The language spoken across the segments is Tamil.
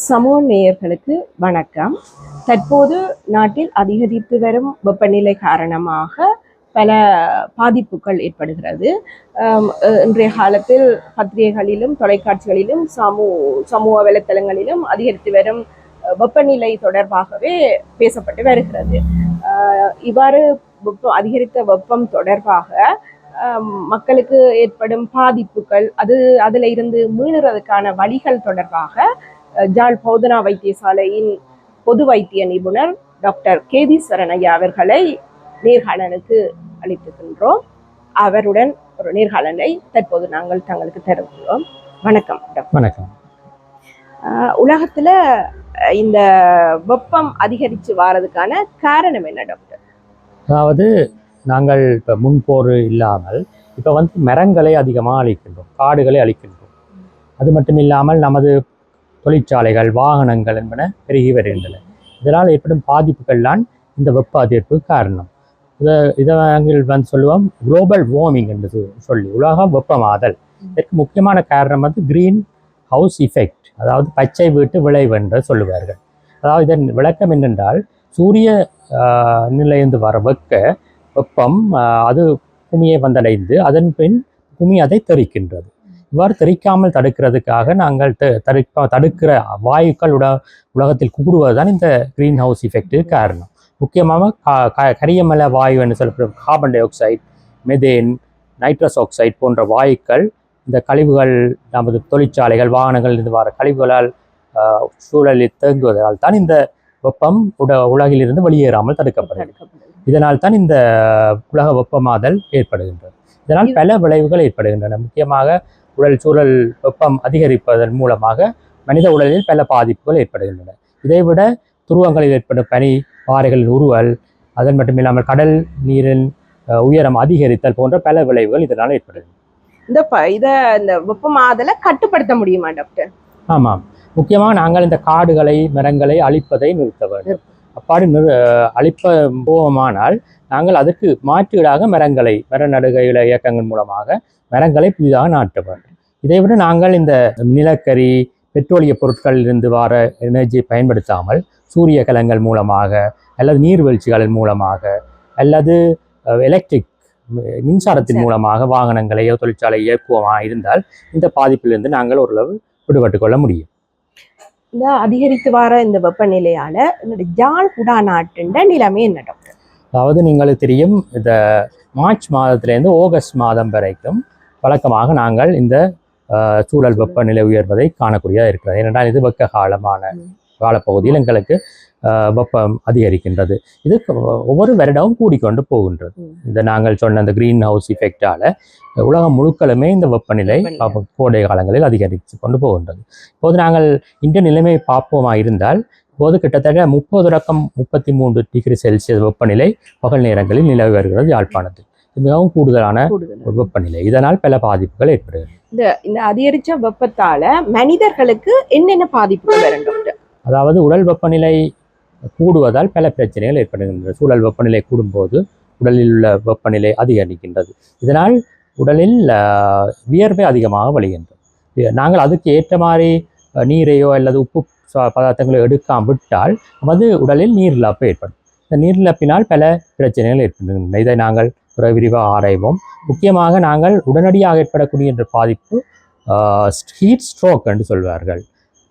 சமூக நேயர்களுக்கு வணக்கம். தற்போது நாட்டில் அதிகரித்து வரும் வெப்பநிலை காரணமாக பல பாதிப்புகள் ஏற்படுகிறது. இன்றைய காலத்தில் பத்திரிகைகளிலும் தொலைக்காட்சிகளிலும் சமூக வலைத்தளங்களிலும் அதிகரித்து வரும் வெப்பநிலை தொடர்பாகவே பேசப்பட்டு வருகிறது. இவ்வாறு அதிகரித்த வெப்பம் தொடர்பாக மக்களுக்கு ஏற்படும் பாதிப்புகள் அதில் இருந்து மீளுறதுக்கான வழிகள் தொடர்பாக ஜாழ் போதனா வைத்தியசாலையின் பொது வைத்திய நிபுணர் டாக்டர் கேதீஸ்வரன் ஐயா அவர்களை நேர்காணலுக்கு அளித்திருக்கின்றோம். அவருடன் ஒரு நேர்காணலை தற்போது நாங்கள் தங்களுக்கு தருகிறோம். வணக்கம் டாக்டர். வணக்கம். உலகத்துல இந்த வெப்பம் அதிகரித்து வாரதுக்கான காரணம் என்ன டாக்டர்? அதாவது நாங்கள் இப்போ முன்போர் இல்லாமல் இப்போ மரங்களை அதிகமாக அழிக்கின்றோம், காடுகளை அழிக்கின்றோம். அது மட்டும் இல்லாமல் நமது தொழிற்சாலைகள், வாகனங்கள் என்பன பெருகி வருகின்றன. இதனால் ஏற்படும் பாதிப்புகள்லாம் இந்த வெப்ப அதிகரிப்பு காரணம். இதை நாங்கள் சொல்லுவோம் குளோபல் வார்மிங் என்று சொல்லி உலகம் வெப்பமாதல். இதற்கு முக்கியமான காரணம் கிரீன் ஹவுஸ் இஃபெக்ட், அதாவது பச்சை வீட்டு விளைவு என்று சொல்லுவார்கள். அதாவது இதன் விளக்கம் என்னென்றால், சூரிய நிலையிலிருந்து வர வெப்பம் அது பூமியை வந்தடைந்து அதன் பின் பூமி அதை தெறிக்கின்றது. இவ்வாறு தெறிக்காமல் தடுக்கிறதுக்காக நாங்கள் தடுக்கிற வாயுக்கள் உலகத்தில் கூடுவதுதான் இந்த கிரீன் ஹவுஸ் இஃபெக்ட் காரணம். முக்கியமாக கரியமல வாயு என்று சொல்லப்படும் carbon di oxide, methane, nitrous oxide போன்ற வாயுக்கள் இந்த கழிவுகள், நமது தொழிற்சாலைகள், வாகனங்கள் இருந்து வர கழிவுகளால் சூழலில் தேங்குவதால் தான் இந்த வெப்பம் உலகிலிருந்து வெளியேறாமல் தடுக்கப்படுகிறது. இதனால் தான் இந்த உலக வெப்பமாதல் ஏற்படுகின்றது. இதனால் பல விளைவுகள் ஏற்படுகின்றன. முக்கியமாக உடல் சூழல் வெப்பம் அதிகரிப்பதன் மூலமாக மனித உடலில் பல பாதிப்புகள் ஏற்படுகின்றன. இதைவிட துருவங்களில் ஏற்படும் பனி, பாறைகளின் உருவல், அதன் மட்டும் இல்லாமல் கடல் நீரின் உயரம் அதிகரித்தல் போன்ற பல விளைவுகள் இதனால் ஏற்படுகின்றன. இந்த வெப்பமாதலை கட்டுப்படுத்த முடியுமா டாக்டர்? ஆமாம். முக்கியமாக நாங்கள் இந்த காடுகளை, மரங்களை அழிப்பதை நிறுத்த வேண்டும். அப்பாடி அழிப்ப போவோமானால் நாங்கள் அதற்கு மாற்றீடாக மர நடுகையில இயக்கங்கள் மூலமாக மரங்களை புதிதாக நாட்ட வேண்டும். இதைவிட நாங்கள் இந்த நிலக்கரி, பெட்ரோலிய பொருட்களில் இருந்து வர எனர்ஜியை பயன்படுத்தாமல் சூரிய கலங்கள் மூலமாக அல்லது நீர்வீழ்ச்சிகளின் மூலமாக அல்லது எலக்ட்ரிக் மின்சாரத்தின் மூலமாக வாகனங்களையோ தொழிற்சாலை இயக்குவமாக இருந்தால் இந்த பாதிப்பிலிருந்து நாங்கள் ஓரளவு விடுபட்டு கொள்ள முடியும். இந்த அதிகரித்து வர இந்த வெப்பநிலையால ஜாழ் குடா நாட்டின் நிலைமை என்ன டாக்டர்? அதாவது നിങ്ങൾക്ക് தெரியும், இந்த மார்ச் மாதத்திலேருந்து ஆகஸ்ட் மாதம் வரைக்கும் வழக்கமாக நாங்கள் இந்த சூழல் வெப்பநிலை உயர்வதை காணக்கூடியதாக இருக்கிறது. ஏனென்றால் இது வெக்க காலமான காலப்பகுதியில் எங்களுக்கு வெப்பம் அதிகரிக்கின்றது. இது ஒவ்வொரு வருடமும் கூடிக்கொண்டு போகின்றது. இந்த நாங்கள் சொன்ன இந்த கிரீன் ஹவுஸ் இஃபெக்டால உலகம் முழுக்களுமே இந்த வெப்பநிலை கோடை காலங்களில் அதிகரித்து கொண்டு போகின்றது. இப்போது நாங்கள் இந்த நிலைமை பார்ப்போமாக இருந்தால், இப்போது கிட்டத்தட்ட 30-33 டிகிரி செல்சியஸ் வெப்பநிலை பகல் நேரங்களில் நிலவி வருகிறது யாழ்ப்பாணத்தில். மிகவும் கூடுதலான வெப்பநிலை. இதனால் பல பாதிப்புகள் ஏற்படுகிறது. இந்த அதிகரித்த வெப்பத்தால மனிதர்களுக்கு என்னென்ன பாதிப்புகள் வரும்? அதாவது உடல் வெப்பநிலை கூடுவதால் பல பிரச்சனைகள் ஏற்படுகின்றன. சூழல் வெப்பநிலை கூடும்போது உடலில் உள்ள வெப்பநிலை அதிகரிக்கின்றது. இதனால் உடலில் வியர்வை அதிகமாக வழிகின்றது. நாங்கள் அதுக்கு ஏற்ற மாதிரி நீரையோ அல்லது உப்பு பதார்த்தங்களை எடுக்காமல் விட்டால் நமது உடலில் நீரிழப்பு ஏற்படும். இந்த நீரிழப்பினால் பல பிரச்சனைகள் ஏற்படுகின்றன. இதை நாங்கள் விரிவாக ஆராய்வோம். முக்கியமாக நாங்கள் உடனடியாக ஏற்படக்கூடிய என்ற பாதிப்பு ஹீட் ஸ்ட்ரோக் என்று சொல்வார்கள்.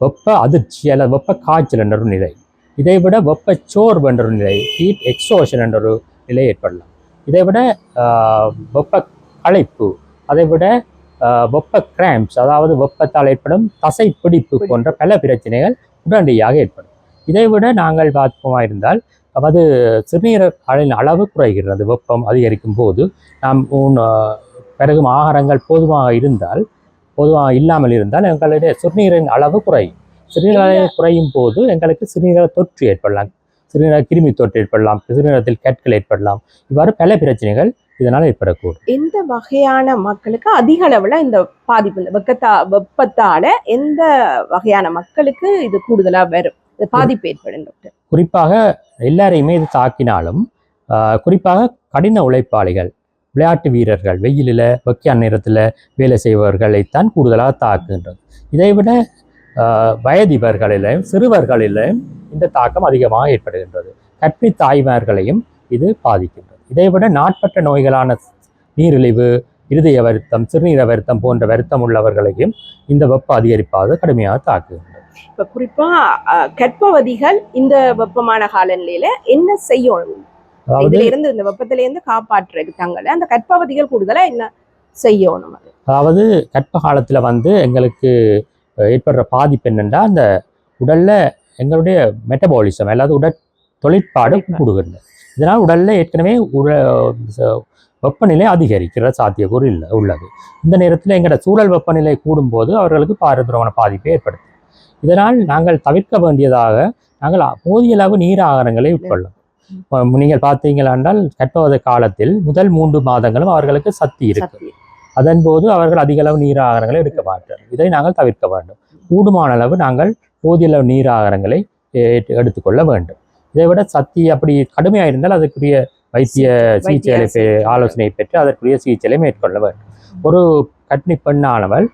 வெப்ப அதிர்ச்சி அல்லது வெப்ப காய்ச்சல் என்ற ஒரு நிலை. இதைவிட வெப்ப சோர்வு என்ற ஒரு நிலை, ஹீட் எக்ஸோஷன் என்ற ஒரு நிலை ஏற்படலாம். இதைவிட வெப்ப களைப்பு, அதைவிட வெப்ப கிராம்ப்ஸ், அதாவது வெப்பத்தால் ஏற்படும் தசை பிடிப்பு போன்ற பல பிரச்சனைகள் உடனடியாக ஏற்படும். இதைவிட நாங்கள் பார்ப்போமா இருந்தால் அதாவது சிறுநீரகளின் அளவு குறைகிறது. வெப்பம் அதிகரிக்கும் போது நாம் பிறகும் ஆகாரங்கள் பொதுவாக இல்லாமல் இருந்தால் எங்களுடைய சிறுநீரின் அளவு குறையும். சிறுநீர் அளவு குறையும் போது எங்களுக்கு சிறுநீரக தொற்று ஏற்படலாம், சிறுநீரக கிருமி தொற்று ஏற்படலாம், சிறுநீரகத்தில் கற்கள் ஏற்படலாம். இவ்வாறு பல பிரச்சனைகள் இதனால் ஏற்படக்கூடும். எந்த வகையான மக்களுக்கு அதிக அளவில் இந்த பாதிப்பு, இந்த வெப்பத்தால எந்த வகையான மக்களுக்கு இது கூடுதலாக வரும், இந்த பாதிப்பு ஏற்படும் டாக்டர்? குறிப்பாக எல்லாரையுமே இது தாக்கினாலும் குறிப்பாக கடின உழைப்பாளிகள், விளையாட்டு வீரர்கள், வெயிலில் வெக்கையான நேரத்தில் வேலை செய்பவர்களைத்தான் கூடுதலாக தாக்குகின்றது. இதைவிட வயதிபர்களிலும் சிறுவர்களிலும் இந்த தாக்கம் அதிகமாக ஏற்படுகின்றது. கர்ப்பிணி தாய்மார்களையும் இது பாதிக்கின்றது. இதைவிட நாட்பட்ட நோய்களான நீரிழிவு, இருதய வருத்தம், சிறுநீர வருத்தம் போன்ற வருத்தம் உள்ளவர்களையும் இந்த வெப்ப அதிகரிப்பாவது கடுமையாக தாக்குகின்றது. இப்ப குறிப்பா கர்ப்பவதிகள் இந்த வெப்பமான காலநிலையில என்ன செய்யணும்? இதுல இருந்து இந்த வெப்பத்தில இருந்து காப்பாற்றுறதுக்கு தங்களை அந்த கர்ப்பவதிகள் கூடுதலா என்ன செய்யணும்? அதாவது கர்ப்ப காலத்துல எங்களுக்கு ஏற்படுற பாதிப்பு என்னென்னா, அந்த உடல்ல எங்களுடைய மெட்டபாலிசம் அதாவது உடல் தொழிற்பாடு கூடுகிறது. இதனால் உடல்ல ஏற்கனவே வெப்பநிலை அதிகரிக்கிற சாத்தியக்கூறு உள்ளது. இந்த நேரத்தில் எங்களோட சூழல் வெப்பநிலை கூடும்போது அவர்களுக்கு பாரதூரமான பாதிப்பை ஏற்படுத்தும். இதனால் நாங்கள் தவிர்க்க வேண்டியதாக நாங்கள் போதிய அளவு நீர் ஆகாரங்களை உட்கொள்ளும். நீங்கள் பார்த்தீங்களா என்றால் கர்ப்பவதி காலத்தில் முதல் 3 மாதங்களும் அவர்களுக்கு சக்தி இருக்கு. அதன் போது அவர்கள் அதிக அளவு நீர் ஆகாரங்களை எடுக்க மாட்டார்கள். இதை நாங்கள் தவிர்க்க வேண்டும். கூடுமான அளவு நாங்கள் போதிய அளவு நீர் ஆகாரங்களை எடுத்துக்கொள்ள வேண்டும். இதை விட சக்தி அப்படி கடுமையாக இருந்தால் அதற்குரிய வைத்திய சிகிச்சைகளை ஆலோசனை பெற்று அதற்குரிய சிகிச்சைகளை மேற்கொள்ள வேண்டும். ஒரு கர்ப்பிணி பெண்ணானவள்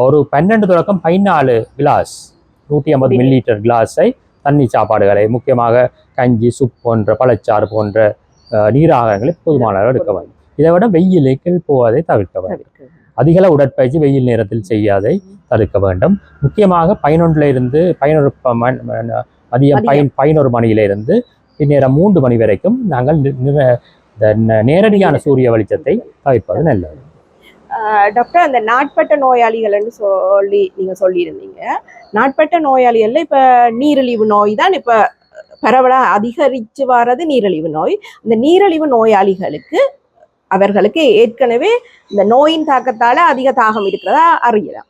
ஒரு 12 தொடக்கம் 14 கிளாஸ் 150 மில்லிலிட்டர் கிளாஸை தண்ணி சாப்பாடுகளை முக்கியமாக கஞ்சி, சூப் போன்ற பழச்சாறு போன்ற நீராகாரங்களை போதுமான அளவு எடுக்க வேண்டும். இதை விட வெயிலுக்கு போவதை தவிர்க்க வேண்டும். அதிகள உடற்பயிற்சி வெயில் நேரத்தில் செய்யாதை தடுக்க வேண்டும். முக்கியமாக 11 மதியம் 11 மணியிலிருந்து பின்னேரம் 3 மணி வரைக்கும் நாங்கள் நேரடியான சூரிய வெளிச்சத்தை தவிர்ப்பது நல்லது. டாக்டர், அந்த நாட்பட்ட நோயாளிகள்னு நீங்க சொல்லியிருந்தீங்க. நாட்பட்ட நோயாளிகள்ல இப்ப நீரிழிவு நோய் தான் இப்ப பரவலா அதிகரிச்சு வர்றது நீரிழிவு நோய். இந்த நீரிழிவு நோயாளிகளுக்கு அவர்களுக்கு ஏற்கனவே இந்த நோயின் தாக்கத்தால அதிக தாகம் இருக்கிறதா அறியலாம்.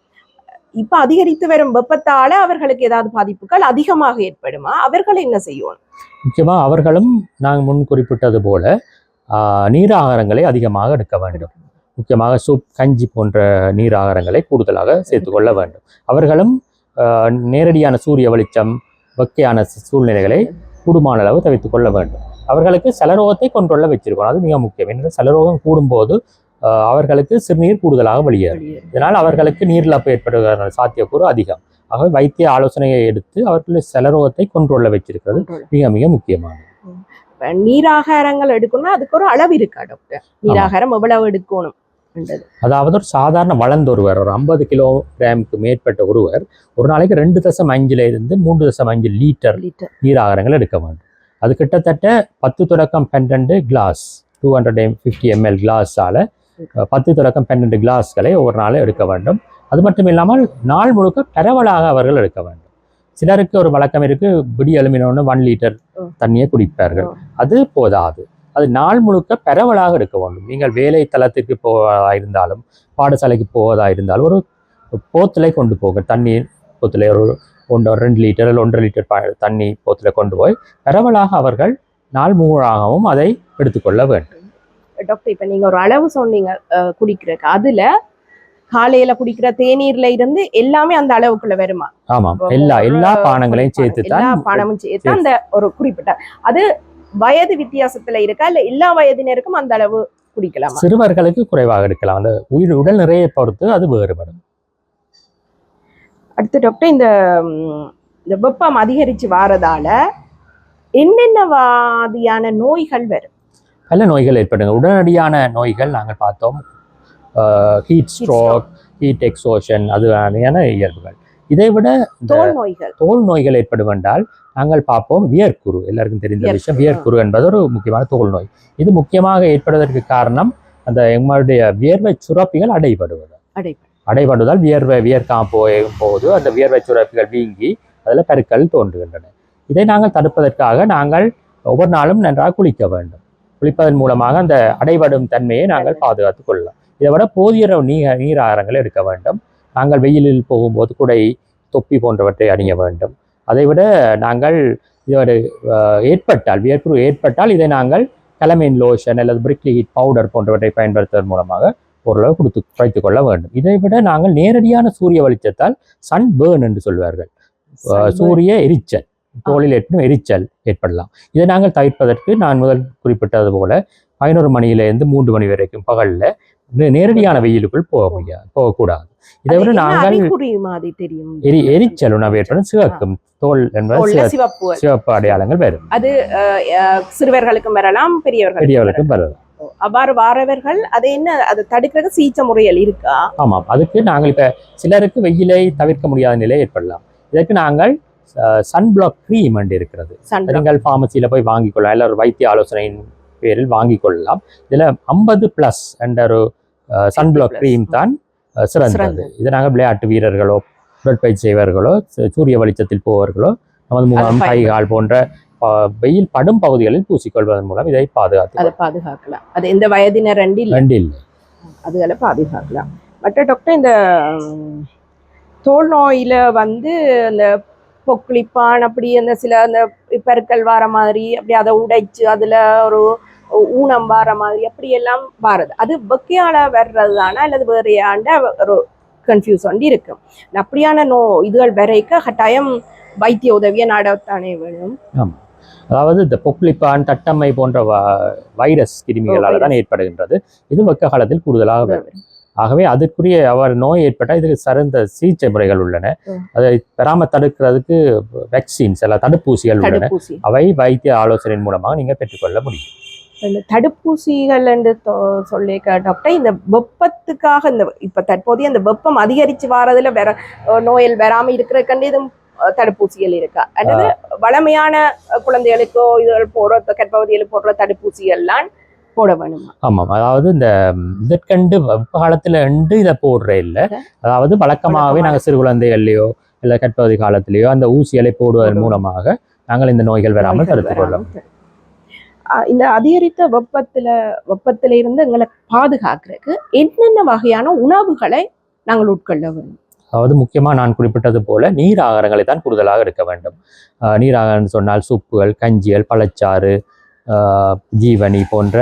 இப்ப அதிகரித்து வரும் வெப்பத்தால அவர்களுக்கு ஏதாவது பாதிப்புகள் அதிகமாக ஏற்படுமா? அவர்கள் என்ன செய்யணும்? முக்கியமா அவர்களும் நாங்கள் முன் குறிப்பிட்டது போல நீர் ஆகாரங்களை அதிகமாக எடுக்க வேண்டும். முக்கியமாக சூப், கஞ்சி போன்ற நீர் ஆகாரங்களை கூடுதலாக சேர்த்துக்கொள்ள வேண்டும். அவர்களும் நேரடியான சூரிய வெளிச்சம், வெக்கையான சூழ்நிலைகளை கூடுமான அளவு தவிர்த்துக் கொள்ள வேண்டும். அவர்களுக்கு சலரோகத்தை கொண்டுள்ள வச்சிருக்கணும். அது மிக முக்கியம். ஏன்னா சலரோகம் கூடும்போது அவர்களுக்கு சிறுநீர் கூடுதலாக வெளியேறும். இதனால் அவர்களுக்கு நீரிழப்பு ஏற்படுகிற சாத்தியக்கூறு அதிகம். ஆகவே வைத்திய ஆலோசனையை எடுத்து அவர்களுடைய சலரோகத்தை கொண்டுள்ள வச்சிருக்கிறது மிக மிக முக்கியமானது. நீராகாரங்கள் எடுக்கணும்னா அதுக்கு ஒரு அளவு இருக்கா டாக்டர்? நீராகாரம் எவ்வளவு எடுக்கணும்? அதாவது ஒரு சாதாரண வளர்ந்தொருவர், ஒரு 50 கிலோகிராமுக்கு மேற்பட்ட ஒருவர் ஒரு நாளைக்கு 2.5 to 3.5 லிட்டர் நீராகாரங்கள் எடுக்க வேண்டும். அது கிட்டத்தட்ட 10 தொடக்கம் 12 கிளாஸ் 250 ml கிளாஸால 10 தொடக்கம் 12 கிளாஸ்களை ஒவ்வொரு நாளும் எடுக்க வேண்டும். அது மட்டும் இல்லாமல் நாள் முழுக்க பரவலாக அவர்கள் எடுக்க வேண்டும். சிலருக்கு ஒரு வழக்கம் இருக்கு, விடி எழுமினோன்னு 1 லிட்டர் தண்ணியை குடிப்பார்கள். அது போதாது. அது நாள் முழுக்க பரவலாக எடுக்க வேண்டும். நீங்கள் வேலை தளத்திற்கு போவதா இருந்தாலும், பாடசாலைக்கு போவதா இருந்தாலும் ஒரு போத்தலை கொண்டு போக, தண்ணீர் போத்தலை ஒரு 2 லிட்டர் 1.5 லிட்டர் தண்ணி போத்தலை கொண்டு போய் பரவலாக அவர்கள் நாள் முழுவதாகவும் அதை எடுத்துக்கொள்ள வேண்டும். டாக்டர், இப்ப நீங்க ஒரு அளவு சொன்னீங்க குடிக்கிறதுக்கு. அதுல காலையில குடிக்கிற தேநீர்ல இருந்து எல்லாமே அந்த அளவுக்குள்ள வருமா? ஆமாம், எல்லா பானங்களையும் சேர்த்து அந்த ஒரு குறிப்பிட்ட அது வயது வித்தியாசத்துல இருக்கா, இல்ல எல்லா வயதினருக்கும் அந்த அளவு குடிக்கலாம்? சிறுவர்களுக்கு குறைவாக எடுக்கலாம். அந்த உடல் நிறைய பொறுத்து அது வேறுபடும். அடுத்து டாக்டர், இந்த வெப்பம் அதிகரிச்சு வாரதால என்னென்ன வாதியான நோய்கள் வரும்? பல நோய்கள் ஏற்படுங்க. உடனடியான நோய்கள் நாங்கள் பார்த்தோம், ஹீட் ஸ்ட்ரோக், ஹீட் எக்ஸோஷன், அதுவான இயல்புகள். இதை விட தோல் நோய்கள் ஏற்படும் என்றால் நாங்கள் பார்ப்போம் வியர்க்குரு. எல்லாருக்கும் தெரிந்த விஷயம், வியர்க்குரு என்பது ஒரு முக்கியமான தோல் நோய். இது முக்கியமாக ஏற்படுவதற்கு காரணம் அந்த எங்களுடைய வியர்வை சுரப்பிகள் அடைபடுவதால் வியர்க்காம போது அந்த வியர்வை சுரப்பிகள் வீங்கி அதில் பெருக்கள் தோன்றுகின்றன. இதை நாங்கள் தடுப்பதற்காக நாங்கள் ஒவ்வொரு நாளும் நன்றாக குளிக்க வேண்டும். குளிப்பதன் மூலமாக அந்த அடைபடும் தன்மையை நாங்கள் பாதுகாத்துக் கொள்ளலாம். இதை விட போதிய நீர் ஆகாரங்களை எடுக்க வேண்டும். நாங்கள் வெயிலில் போகும்போது குடை, தொப்பி போன்றவற்றை அணிய வேண்டும். அதை விட நாங்கள் இதோட வியர்க்குரு ஏற்பட்டால் இதை நாங்கள் கலமைன் லோஷன் அல்லது பிரிக்லி ஹீட் பவுடர் போன்றவற்றை பயன்படுத்துவதன் மூலமாக ஓரளவு குறைத்துக் கொள்ள வேண்டும். இதை விட நாங்கள் நேரடியான சூரிய வெளிச்சத்தால் சன் பேர்ன் என்று சொல்வார்கள், சூரிய எரிச்சல், தோலில் ஏற்படும் எரிச்சல் ஏற்படலாம். இதை நாங்கள் தவிர்ப்பதற்கு நான் முதல் குறிப்பிட்டது போல 11 மணியிலிருந்து 3 மணி வரைக்கும் பகலில் நேரடியான வெயிலுக்குள் போகக்கூடாது. இதை விட நாங்கள் எரிச்சல் உணவு ஏற்படும் சிவக்கும் தோல் என்பது சிவப்பு அடையாளங்கள் வரும். அது சிறுவர்களுக்கும் வரலாம், பெரியவர்களுக்கும் வரலாம். அவ்வாறு வாரவர்கள் அதை என்ன அதை தடுக்கிறது சிகிச்சை முறைகள் இருக்கா? ஆமாம், அதுக்கு நாங்கள் இப்ப சிலருக்கு வெயிலை தவிர்க்க முடியாத நிலை ஏற்படலாம். இதற்கு நாங்கள் சன்பிளாக் க்ரீம் இருக்கிறது. நீங்கள் பார்மசியில போய் வாங்கிக் கொள்ளலாம், இல்லை ஒரு வைத்திய ஆலோசனையின் பேரில் வாங்கிக் கொள்ளலாம். இதுல 50+ என்ற ஒரு சன்பிளாக் க்ரீம் தான் சிறந்தது. இதை நாங்கள் விளையாட்டு வீரர்களோ, உடற்பயிற்சி செய்வர்களோ, சூரிய வெளிச்சத்தில் போவர்களோ, நமது முகம், கை, கால் போன்ற வெயில் படும் பகுதிகளில் பூசிக்கொள்வதன் மூலம் இதை பாதுகாக்கலாம். அது எந்த வயதினர் ரெண்டு இல்லை, அதுகளை பாதுகாக்கலாம். மற்ற டாக்டர், இந்த தோல் நோயில வந்து அந்த பொக்லிப்பான் அப்படி அந்த சில அந்த பெருக்கல் வார மாதிரி அப்படி அதை உடைச்சு அதுல ஒரு ஊனம் வார மாதிரி அப்படி எல்லாம் வாரது, அது வெக்கையால வர்றது தானே அல்லது வேறையாண்ட ஒரு கன்ஃபியூஸ் வந்து இருக்கும். அப்படியான இதுகள் வரைக்க கட்டாயம் வைத்திய உதவியை நாடத்தானே வேணும். அதாவது இந்த பொக்லிப்பான், தட்டம்மை போன்ற வைரஸ் கிருமிகளால் தான் ஏற்படுகின்றது. இது வெக்க காலத்தில் கூடுதலாக வரும். ஆகவே அதுக்குரிய நோய் ஏற்பட்டால் இதுக்கு சிறந்த சிகிச்சை முறைகள் உள்ளன. அதை பெறாம தடுக்கிறதுக்கு வேக்சின்ஸ் எல்லாம் தடுப்பூசிகள் உள்ளன. அவை வைத்திய ஆலோசனையின் மூலமாக நீங்க பெற்றுக்கொள்ள முடியும். இந்த தடுப்பூசிகள் என்று சொல்லி டாக்டர், இந்த வெப்பத்துக்காக இந்த இப்ப தற்போதைய அந்த வெப்பம் அதிகரிச்சு வாரதுல நோயில் வராம இருக்கிறதுக்கு இதுவும் தடுப்பூசிகள் இருக்கா, அல்லது வளமையான குழந்தைகளுக்கோ இதுகள் போடுற கர்ப்பவதிகளுக்கு போடுற தடுப்பூசிகள்லாம் போட வேணுமா? ஆமாம், அதாவது இந்த இதற்கண்டு வெப்ப காலத்துல இதை போடுற இல்லை. அதாவது வழக்கமாகவே நாங்கள் சிறு குழந்தைகள்லையோ இல்லை கர்ப்பவதி காலத்திலேயோ அந்த ஊசிகளை போடுவதன் மூலமாக நாங்கள் இந்த நோய்கள் வராமல் தடுத்துக் கொள்ளலாம். இந்த அதிகரித்த வெப்பத்தில இருந்து எங்களை பாதுகாக்கிறதுக்கு என்னென்ன வகையான உணவுகளை நாங்கள் உட்கொள்ள வேண்டும்? அதாவது முக்கியமாக நான் குறிப்பிட்டது போல நீர் ஆகாரங்களை தான் கூடுதலாக எடுக்க வேண்டும். நீர் ஆகாரம் சொன்னால் சூப்புகள், கஞ்சிகள், பழச்சாறு, ஜீவனி போன்ற,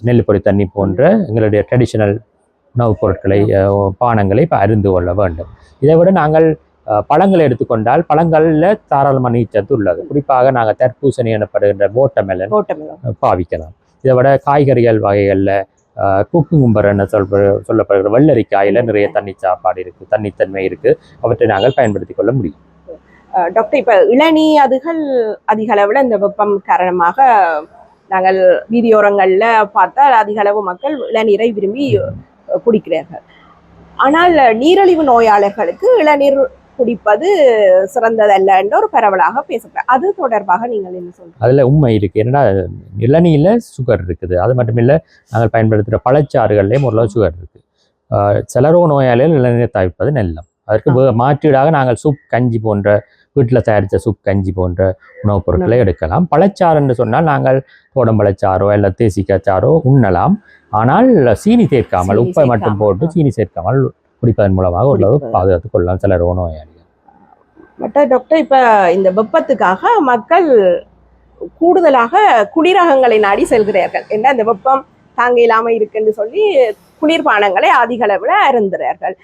நெல்லுப்பொடி தண்ணி போன்ற எங்களுடைய ட்ரெடிஷனல் உணவுப் பொருட்களை, பானங்களை இப்போ அறிந்து கொள்ள வேண்டும். இதை விட நாங்கள் பழங்களை எடுத்துக்கொண்டால் பழங்களில் தாராளமான நீர்ச்சத்து உள்ளது. குறிப்பாக நாங்கள் தர்பூசணி எனப்படுகின்ற வாட்டர்மெலன் பாவிக்கலாம். இதை விட காய்கறிகள் வகைகளில் குக்கும்பர் என்ன சொல்லப்படுகிற வெள்ளரிக்காயில் நிறைய தண்ணி சாப்பாடு இருக்குது, தண்ணித்தன்மை இருக்குது. அவற்றை நாங்கள் பயன்படுத்தி கொள்ள முடியும். டாக்டர், இப்போ இளநீ அதுகள் அதிக அளவில் இந்த வெப்பம் காரணமாக நாங்கள் வீதியோரங்களில் பார்த்தால் அதிக அளவு மக்கள் இளநீரை விரும்பி குடிக்கிறார்கள். ஆனால் நீரிழிவு நோயாளர்களுக்கு இளநீர் குடிப்பது சிறந்ததல்ல என்ற ஒரு பரவலாக பேசப்படுது. அது தொடர்பாக நீங்கள் என்ன சொல்றீங்க? அதுல உண்மை இருக்கு. ஏன்னா இளநீர்ல சுகர் இருக்குது. அது மட்டும் இல்லை, நாங்கள் பயன்படுத்துகிற பழச்சாறுகள்லேயும் ஓரளவு சுகர் இருக்கு. செலரோ நோயாளிகள் இளநீரை தவிர்ப்பது நல்லம். அதற்கு மாற்றீடாக நாங்கள் சூப் கஞ்சி போன்ற, வீட்டில் தயாரித்த சூப் கஞ்சி போன்ற உணவுப் பொருட்களை எடுக்கலாம். பழச்சாறு என்று சொன்னால் நாங்கள் கோடம்பழச்சாறோ இல்லை தேசிக்காய்ச்சாறோ உண்ணலாம். ஆனால் சீனி சேர்க்காமல், உப்பை மட்டும் போட்டு சீனி சேர்க்காமல் குடிப்பதன் மூலமாக ஓரளவு பாதுகாத்துக் கொள்ளலாம் செலரோ நோயாளிகள். மற்ற டாக்டர், இப்போ இந்த வெப்பத்துக்காக மக்கள் கூடுதலாக குளிரகங்களை நாடி செல்கிறார்கள். ஏன்னா இந்த வெப்பம் தாங்க இல்லாமல் இருக்குன்னு சொல்லி குளிர்பானங்களை அதிக அளவில் அருந்துகிறார்கள்.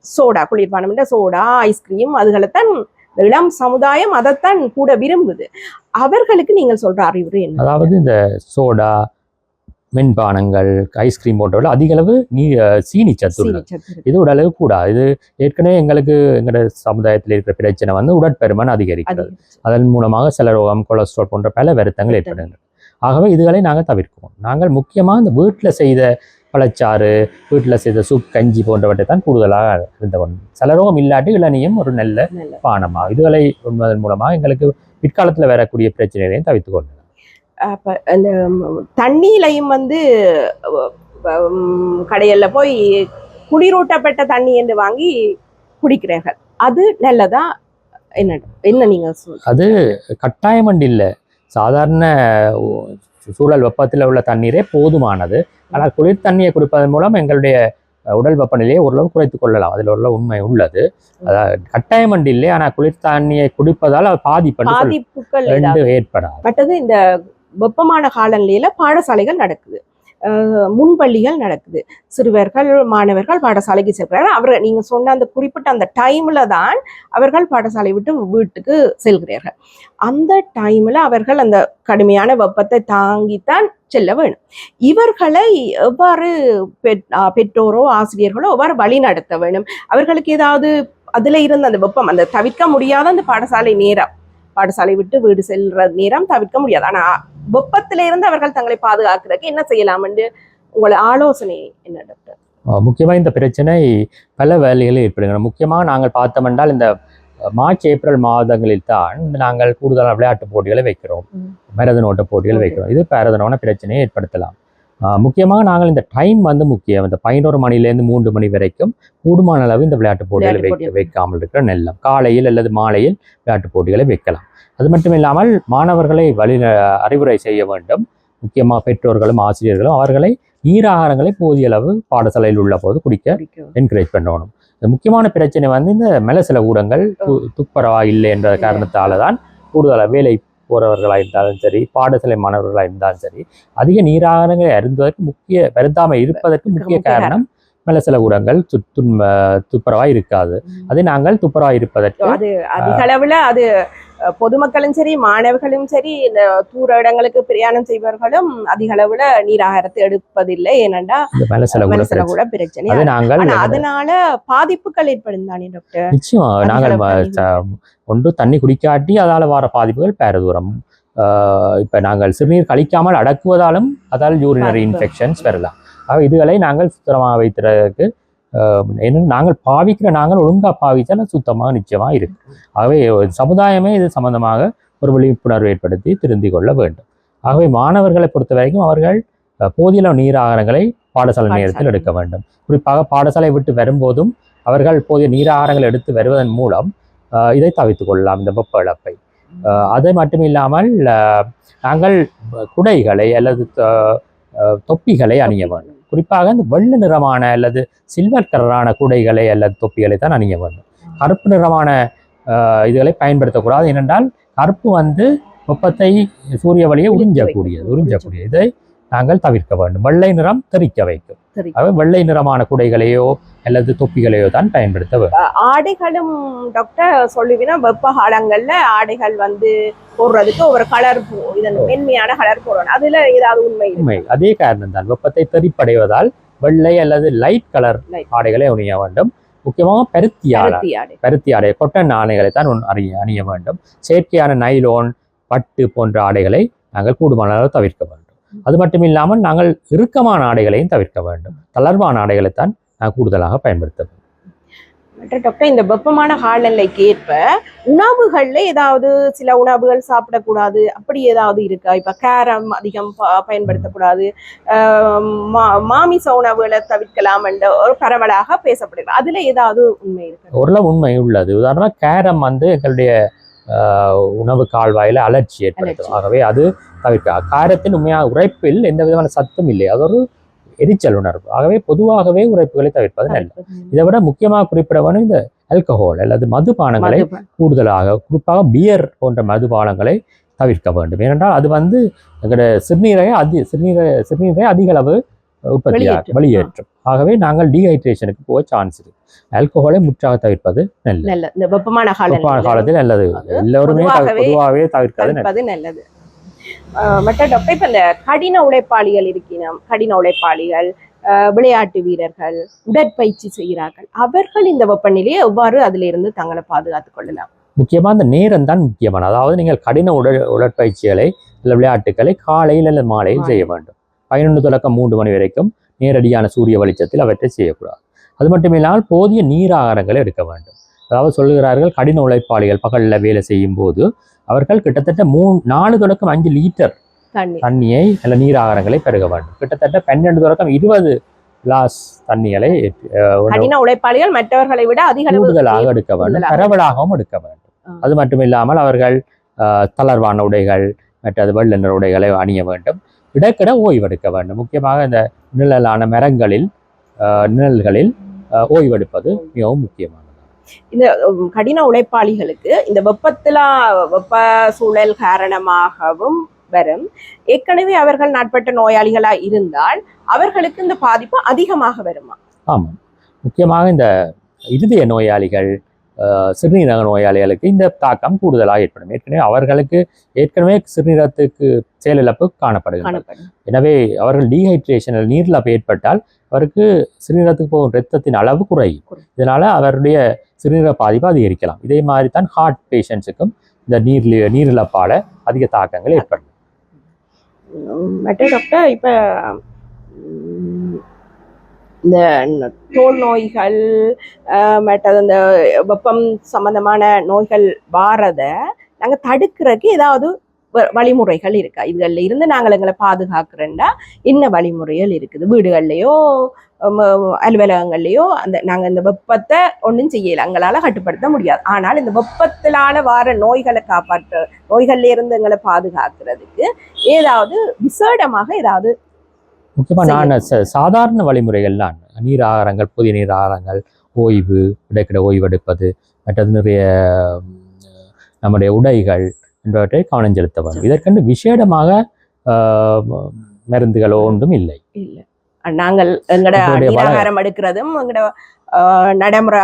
சோடா, குளிர்பானம், சோடா, ஐஸ்கிரீம், அதுகளைத்தான் இளம் சமுதாயம் அதைத்தான் கூட விரும்புது. அவர்களுக்கு நீங்கள் சொல்ற அறிவுரை என்ன? அதாவது இந்த சோடா, மென்பானங்கள், ஐஸ்கிரீம் போன்றவர்கள் அதிக அளவு சீனி சத்து உள்ளது. இது உடலளவு கூடாது. இது ஏற்கனவே எங்களோட சமுதாயத்தில் இருக்கிற பிரச்சனை வந்து உடற்பெருமன் அதிகரிக்கிறது. அதன் மூலமாக செலரோகம், கொலஸ்ட்ரால் போன்ற பல வருத்தங்கள் ஏற்படுகின்றன. ஆகவே இதுகளை நாங்கள் தவிர்க்கிறோம். நாங்கள் முக்கியமாக இந்த வீட்டில் செய்த பழச்சாறு, வீட்டில் செய்த சூப் கஞ்சி போன்றவற்றை தான் கூடுதலாக இருந்த ஒன்று. செலரோகம் இல்லாட்டி இளநியும் ஒரு நல்ல பானமாக இதுகளை உண்பதன் மூலமாக எங்களுக்கு பிற்காலத்தில் வரக்கூடிய பிரச்சனைகளையும் தவிர்த்து கொள்ளலாம். அப்போ அந்த தண்ணியிலையும் வந்து கடையில் போய் குளிரூட்டப்பட்ட தண்ணி என்று வாங்கி குடிக்கிறார்கள். அது நல்லதா? என்ன நீங்கள் சொல்லுங்க. அது கட்டாயமண்டு இல்லை. சாதாரண சூழல் வெப்பத்தில் உள்ள தண்ணீரே போதுமானது. ஆனால் குளிர் தண்ணியை குடிப்பதன் மூலம் எங்களுடைய உடல் வெப்பநிலையை ஓரளவு குறைத்துக் கொள்ளலாம். அதில் உள்ள உண்மை உள்ளது. அதாவது கட்டாயமண்டு இல்லை. ஆனால் குளிர் தண்ணியை குடிப்பதால் பாதிப்புகள் ஏற்படாது. மற்றது இந்த வெப்பமான காலநிலையில பாடசாலைகள் நடக்குது. முன்பள்ளிகள் நடக்குது. சிறுவர்கள் மாணவர்கள் பாடசாலைக்கு செல்கிறார்கள். அவர்கள் நீங்க சொன்ன அந்த குறிப்பிட்ட அந்த டைம்ல தான் அவர்கள் பாடசாலை விட்டு வீட்டுக்கு செல்கிறார்கள். அந்த டைம்ல அவர்கள் அந்த கடுமையான வெப்பத்தை தாங்கித்தான் செல்ல வேணும். இவர்களை எவ்வாறு பெற்றோரோ ஆசிரியர்களோ எவ்வாறு வழி நடத்த வேணும்? அவர்களுக்கு ஏதாவது அதுல இருந்து அந்த வெப்பம் அந்த தவிர்க்க முடியாத அந்த பாடசாலை விட்டு வீடு செல்ற நேரம் தவிர்க்க முடியாது. ஆனா வெப்பத்தில இருந்து அவர்கள் தங்களை பாதுகாக்கிறதுக்கு என்ன செய்யலாம் என்று உங்களோட ஆலோசனை என்ன டாக்டர்? முக்கியமா இந்த பிரச்சனை பல வேலைகளில் ஏற்படுகிறது. முக்கியமாக நாங்கள் பார்த்தோம் என்றால் இந்த மார்ச் ஏப்ரல் மாதங்களில் தான் நாங்கள் கூடுதலான விளையாட்டு போட்டிகளை வைக்கிறோம், மேரதன் ஓட்ட போட்டிகள் வைக்கிறோம். இது பேரதனோன பிரச்சனையை ஏற்படுத்தலாம். முக்கியமாக நாங்கள் இந்த டைம் வந்து முக்கியம். இந்த 11 மணிலேருந்து 3 மணி வரைக்கும் கூடுமான அளவு இந்த விளையாட்டு போட்டிகளை வைக்காமல் இருக்கிற நெல்லம். காலையில் அல்லது மாலையில் விளையாட்டு போட்டிகளை வைக்கலாம். அது மட்டும் இல்லாமல் மாணவர்களை அறிவுரை செய்ய வேண்டும். முக்கியமாக பெற்றோர்களும் ஆசிரியர்களும் அவர்களை நீராகாரங்களை போதிய அளவு பாடசாலையில் உள்ள போது குடிக்க என்கரேஜ் பண்ணணும். முக்கியமான பிரச்சனை வந்து இந்த மெலசில ஊடகங்கள் துப்புரவா இல்லை என்ற காரணத்தால தான் கூடுதலாக வேலை போறவர்களாக இருந்தாலும் சரி, பாடசாலை மாணவர்களாக இருந்தாலும் சரி, அதிக நீராகாரங்களை அருந்துவதற்கு வருந்தாமல் இருப்பதற்கு முக்கிய காரணம் மெலசில ஊடகங்கள் துப்புரவா இருக்காது. அதை நாங்கள் துப்புரவா இருப்பதற்கு அது அதிக அளவுல அது பொதுமக்களும் சரி மாணவர்களும் சரி இந்த தூர இடங்களுக்கு பிரயாணம் செய்பவர்களும் அதிக அளவுல நீராகாரத்தை எடுப்பதில்லை. ஏனென்றா மெலசில கூட பிரச்சனை. அதனால பாதிப்புகள் ஏற்படும் தானே டாக்டர்? நிச்சயமா நாங்கள் ஒன்று தண்ணி குடிக்காட்டி அதால வர பாதிப்புகள் பேரதூரம். இப்ப நாங்கள் சிறுநீர் கழிக்காமல் அடக்குவதாலும் அதால் யூரினரி இன்ஃபெக்ஷன்ஸ் வரலாம். இதுகளை நாங்கள் சுத்தமாக வைத்திருக்கிறதுக்கு நாங்கள் ஒழுங்காக பாவிச்சால் சுத்தமாக நிச்சயமாக இருக்கு. ஆகவே சமுதாயமே இது சம்பந்தமாக ஒரு விழிப்புணர்வு ஏற்படுத்தி திருந்திக் கொள்ள வேண்டும். ஆகவே மாணவர்களை பொறுத்த வரைக்கும் அவர்கள் போதிய நீராகாரங்களை பாடசாலை நேரத்தில் எடுக்க வேண்டும். குறிப்பாக பாடசாலை விட்டு வரும்போதும் அவர்கள் போதிய நீராகாரங்கள் எடுத்து வருவதன் மூலம் இதை தவிர்த்து கொள்ளலாம், இந்த வெப்ப இழப்பை. அது மட்டும் இல்லாமல் நாங்கள் குடைகளை அல்லது தொப்பிகளை அணிய வேண்டும். குறிப்பாக இந்த வெள்ளை நிறமான அல்லது சில்வர் கலரான குடைகளை அல்லது தொப்பிகளை தான் அணிய வேண்டும். கருப்பு நிறமான இதுகளை பயன்படுத்தக்கூடாது. ஏனென்றால் கருப்பு வந்து வெப்பத்தை சூரிய வழியை உறிஞ்சக்கூடியது. இதை நாங்கள் தவிர்க்க வேண்டும். வெள்ளை நிறம் தெரிக்க வைக்கும். வெள்ளை நிறமான குடைகளையோ அல்லது தொப்பிகளையோ தான் பயன்படுத்த வேண்டும். ஆடைகளும் டாக்டர் சொல்லுவீங்கன்னா வெப்ப காலங்கள்ல ஆடைகள் வந்து போடுறதுக்கு ஒரு கலர் மென்மையான கலர் போடணும். அதுல ஏதாவது உண்மை? அதே காரணம் தான். வெப்பத்தை தெரிப்படைவதால் வெள்ளை அல்லது லைட் கலர் ஆடைகளை அணிய வேண்டும். முக்கியமாக பருத்தி ஆடை கொட்டன் ஆடைகளை தான் அணிய வேண்டும். செயற்கையான நைலோன் பட்டு போன்ற ஆடைகளை நாங்கள் கூடுமான அளவு தவிர்க்க வேண்டும். அது மட்டும் இல்லாமல் நாங்கள் இறுக்கமான ஆடைகளையும் தவிர்க்க வேண்டும். தளர்வான ஆடைகளைத்தான் நான் கூடுதலாக பயன்படுத்த வேண்டும். டாக்டர், இந்த வெப்பமான காலநிலைக்கு ஏற்ப உணவுகள்ல ஏதாவது சில உணவுகள் சாப்பிடக்கூடாது அப்படி ஏதாவது இருக்கா? இப்ப காரம் அதிகம் பயன்படுத்தக்கூடாது, மாமிச உணவுகளை தவிர்க்கலாம் என்ற ஒரு பரவலாக பேசப்படுகிறது. அதுல ஏதாவது உண்மை இருக்கு? ஓரளவு உண்மை உள்ளது. உதாரணமாக காரம் வந்து எங்களுடைய உணவு கால்வாயில அலர்ச்சி ஏற்படுத்தும். ஆகவே அது தவிர்க்க. காரத்தின் உண்மையாக உரைப்பில் எந்த விதமான சத்தும் இல்லை, அது ஒரு எரிச்சல் உணர்வு. ஆகவே பொதுவாகவே உரைப்புகளை தவிர்ப்பது நல்லது. இதை விட முக்கியமாக குறிப்பிட வேணும் இந்த ஆல்கஹால் அல்லது மதுபானங்களை கூடுதலாக, குறிப்பாக பியர் போன்ற மதுபானங்களை தவிர்க்க வேண்டும். ஏனென்றால் அது வந்து எங்களுடைய சிறுநீரை அதிக அளவு வெளியேற்றும். ஆகவே நாங்கள் டீஹைட்ரேஷனுக்கு போக சான்ஸ் இருக்கு. ஆல்கஹாலை முற்றாக தவிர்ப்பது நல்லது. இந்த வெப்பமான காலத்தில் நல்லது. எல்லோருமே பொதுவாகவே தவிர்ப்பது நல்லது. மற்ற டாக்டர், இப்ப இந்த கடின உழைப்பாளிகள் விளையாட்டு வீரர்கள் உடற்பயிற்சி செய்கிறார்கள், அவர்கள் இந்த வெப்பநிலையை எவ்வாறு அதுல இருந்து தங்களை பாதுகாத்துக் கொள்ளலாம்? முக்கியமா இந்த நேரம் தான் முக்கியமான. அதாவது நீங்கள் கடின உடற்பயிற்சிகளை இல்லை விளையாட்டுகளை காலையில் அல்லது மாலையில் செய்ய வேண்டும். 11 தொடக்கம் 3 மணி வரைக்கும் நேரடியான சூரிய வெளிச்சத்தில் அவற்றை செய்யக்கூடாது. அது மட்டும் இல்லாமல் போதிய நீராகாரங்களை எடுக்க வேண்டும். அதாவது சொல்லுகிறார்கள் கடின உழைப்பாளிகள் பகலில் வேலை செய்யும் போது அவர்கள் கிட்டத்தட்ட 4 தொடக்கம் 5 லிட்டர் தண்ணியை அல்ல நீராகாரங்களை பெருக வேண்டும். கிட்டத்தட்ட 12 தொடக்கம் 20 கிளாஸ் தண்ணிகளை கடின உழைப்பாளிகள் மற்றவர்களை விட கூடுதலாக எடுக்க வேண்டும், பரவலாகவும் எடுக்க வேண்டும். அது மட்டும் இல்லாமல் அவர்கள் தளர்வான உடைகள் மற்றது வெள்ளை நிற உடைகளை அணிய வேண்டும். இடக்கிட ஓய்வெடுக்க வேண்டும். முக்கியமாக இந்த நிழலான நிழல்களில் ஓய்வெடுப்பது மிகவும் முக்கியமானது. இந்த கடின உழைப்பாளிகளுக்கு இந்த வெப்ப சூழல் காரணமாகவும் வரும். ஏற்கனவே அவர்கள் நாட்பட்ட நோயாளிகளா இருந்தால் அவர்களுக்கு இந்த பாதிப்பு அதிகமாக வருமா? ஆமாம், முக்கியமாக இந்த இருதய நோயாளிகள், சிறுநீரக நோயாளிகளுக்கு இந்த தாக்கம் கூடுதலாக ஏற்படும். அவர்களுக்கு ஏற்கனவே சிறுநீரகத்துக்கு செயலிழப்பு காணப்படுகிறது. எனவே அவர்கள் டீஹைட்ரேஷன், நீரிழப்பு ஏற்பட்டால் அவருக்கு சிறுநீரகத்துக்கு போகும் இரத்தத்தின் அளவு குறையும். இதனால அவருடைய சிறுநீரக பாதிப்பு அதிகரிக்கலாம். இதே மாதிரி தான் ஹார்ட் பேஷண்ட்ஸுக்கும் இந்த நீரிழப்பால அதிக தாக்கங்கள் ஏற்படும். டாக்டர், இப்ப இந்த தோல் நோய்கள் மற்றது இந்த வெப்பம் சம்பந்தமான நோய்கள் வாரத நாங்க தடுக்கிறதுக்கு ஏதாவது வழிமுறைகள் இருக்கா? இதுகள்ல இருந்து நாங்கள் எங்களை பாதுகாக்கிறோம்னா என்ன வழிமுறைகள் இருக்குது? வீடுகள்லையோ அலுவலகங்கள்லையோ நாங்க இந்த வெப்பத்தை ஒன்றும் செய்யலை, எங்களால கட்டுப்படுத்த முடியாது. ஆனால் இந்த வெப்பத்திலான வார நோய்களை நோய்கள்ல இருந்து எங்களை பாதுகாக்கிறதுக்கு ஏதாவது விசேடமாக ஏதாவது? முக்கியமாக நான் சாதாரண வழிமுறைகள்லாம் நீர் ஆகாரங்கள், புதிய நீர் ஆகாரங்கள், ஓய்வு, இடைக்கிட ஓய்வெடுப்பது, மற்றது நிறைய நம்முடைய உடைகள் என்பவற்றை கவனம் செலுத்த வேண்டும். இதற்கென்று விசேடமாக மருந்துகளோ ஒன்றும் இல்லை. நாங்கள் எங்களோட நீராகாரம் எடுக்கிறதும் எங்களோட நடைமுறை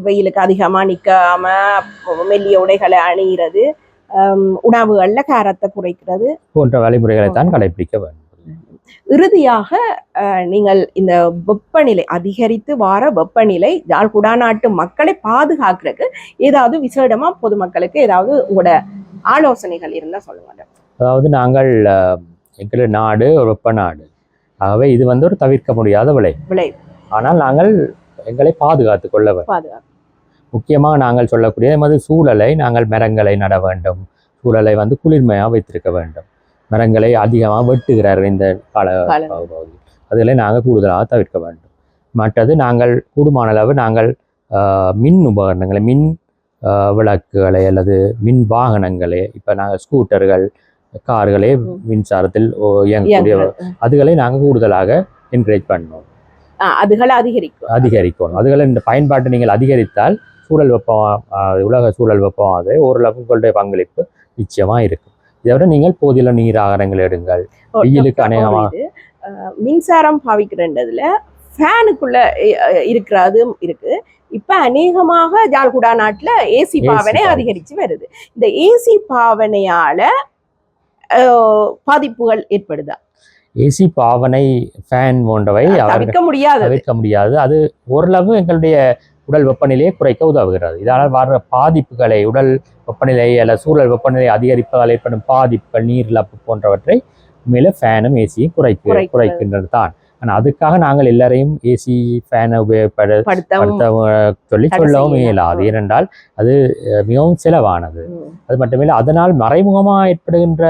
வெயிலுக்கு அதிகமா நிற்காம மெல்லிய உடைகளை அணிகிறது, உணவுகள்ல காரத்தை குறைக்கிறது போன்ற வழிமுறைகளை தான் கடைபிடிக்க வேண்டும். இறுதியாக நீங்கள் இந்த வெப்பநிலை அதிகரித்து வார வெப்பநிலை யாழ் குடாநாட்டு மக்களை பாதுகாக்கிறதுக்கு ஏதாவது விசேடமா பொதுமக்களுக்கு ஏதாவது உங்களோட ஆலோசனைகள் இருந்தா சொல்லுங்க. அதாவது நாங்கள் எங்களோட நாடு ஒரு வெப்ப நாடு, ஆகவே இது ஒரு தவிர்க்க முடியாத விளைவு. ஆனால் நாங்கள் எங்களை பாதுகாத்து கொள்ள வேண்டும். முக்கியமாக நாங்கள் சொல்லக்கூடிய எமது சூழலை நாங்கள் மரங்களை நட வேண்டும், சூழலை குளிர்மையாக வைத்திருக்க வேண்டும். மரங்களை அதிகமாக வெட்டுகிறார்கள் இந்த காலப்பகுதி, அதில் நாங்கள் கூடுதலாக தவிர்க்க வேண்டும். மற்றது நாங்கள் கூடுமான அளவு நாங்கள் மின் உபகரணங்களை, மின் விளக்குகளை அல்லது மின் வாகனங்களை, இப்போ நாங்கள் ஸ்கூட்டர்கள், கார்களே மின்சாரத்தில் இயங்கக்கூடிய அதுகளை நாங்கள் கூடுதலாக என்கரேஜ் பண்ணணும், அதிகரிக்கணும். அதுகளை இந்த பயன்பாட்டை நீங்கள் அதிகரித்தால் சூழல் வெப்பம், உலக சூழல் வெப்பமாகவே ஓரளவு உங்களுடைய பங்களிப்பு நிச்சயமாக இருக்கும். இதை விட நீங்கள் போதிய நீர் ஆகாரங்கள் எடுங்கள். வெயிலுக்கு அநேகமாக மின்சாரம் பாவிக்கிறதுல ஃபேனுக்குள்ள இருக்கிறதும் இருக்கு. இப்ப அநேகமாக யாழ் குடாநாட்டுல ஏசி பாவனை அதிகரிச்சு வருது. இந்த ஏசி பாவனையால பாதிப்புகள் ஏற்படுதா? ஏசி பாவனை, ஃபேன் போன்றவை தவிர்க்க முடியாது. அது ஓரளவு எங்களுடைய உடல் வெப்பநிலையை குறைக்க உதவுகிறது. இதனால் வர்ற பாதிப்புகளை, உடல் வெப்பநிலை அல்ல சூழல் வெப்பநிலை அதிகரிப்பதால் ஏற்படும் பாதிப்புகள், நீரிழப்பு போன்றவற்றை மேலே ஃபேனும் ஏசியும் குறைக்கின்றது தான். ஆனால் அதுக்காக நாங்கள் எல்லாரையும் ஏசி ஃபேனை உபயோகப்படுத்த சொல்லவும் இயலாது. ஏனென்றால் அது மிகவும் செலவானது. அது மட்டுமில்லை, அதனால் மறைமுகமாக ஏற்படுகின்ற